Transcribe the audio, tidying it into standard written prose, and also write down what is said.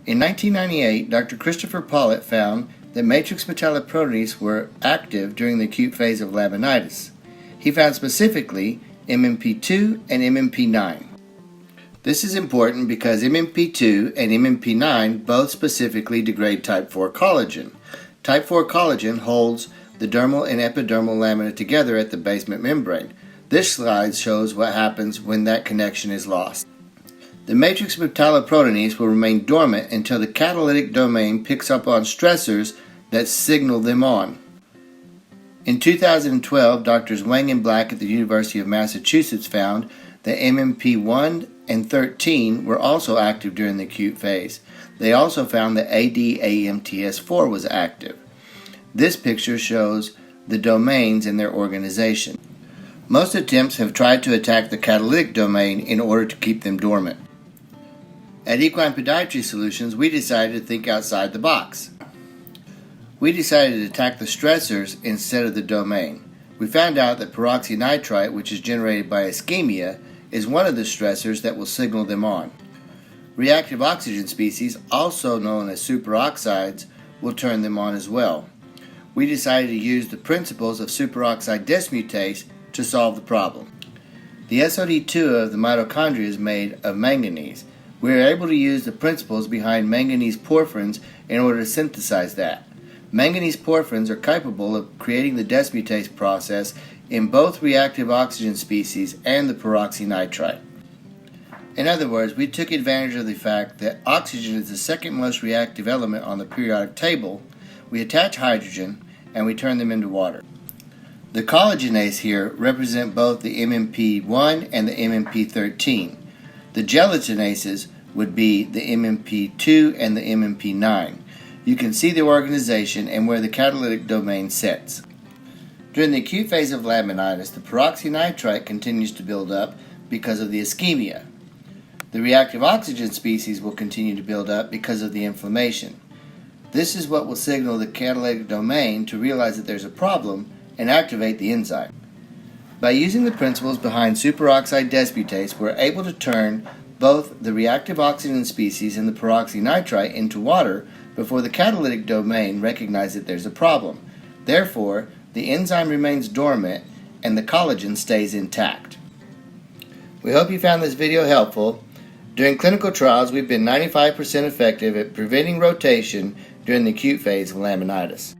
In 1998, Dr. Christopher Pollitt found that matrix metalloproteinase were active during the acute phase of laminitis. He found specifically MMP2 and MMP9. This is important because MMP2 and MMP9 both specifically degrade type 4 collagen. Type 4 collagen holds the dermal and epidermal lamina together at the basement membrane. This slide shows what happens when that connection is lost. The matrix metalloproteinase will remain dormant until the catalytic domain picks up on stressors that signal them on. In 2012, Drs. Wang and Black at the University of Massachusetts found that MMP1 and 13 were also active during the acute phase. They also found that ADAMTS4 was active. This picture shows the domains and their organization. Most attempts have tried to attack the catalytic domain in order to keep them dormant. At Equine Podiatry Solutions, we decided to think outside the box. We decided to attack the stressors instead of the domain. We found out that peroxynitrite, which is generated by ischemia, is one of the stressors that will signal them on. Reactive oxygen species, also known as superoxides, will turn them on as well. We decided to use the principles of superoxide dismutase to solve the problem. The SOD2 of the mitochondria is made of manganese. We are able to use the principles behind manganese porphyrins in order to synthesize that. Manganese porphyrins are capable of creating the dismutase process in both reactive oxygen species and the peroxynitrite. In other words, we took advantage of the fact that oxygen is the second most reactive element on the periodic table. We attach hydrogen and we turn them into water. The collagenase here represent both the MMP1 and the MMP13. The gelatinases would be the MMP2 and the MMP9. You can see the organization and where the catalytic domain sits. During the acute phase of laminitis, the peroxynitrite continues to build up because of the ischemia. The reactive oxygen species will continue to build up because of the inflammation. This is what will signal the catalytic domain to realize that there's a problem and activate the enzyme. By using the principles behind superoxide dismutase, we're able to turn both the reactive oxygen species and the peroxynitrite into water before the catalytic domain recognizes that there's a problem. Therefore, the enzyme remains dormant and the collagen stays intact. We hope you found this video helpful. During clinical trials, we've been 95% effective at preventing rotation during the acute phase of laminitis.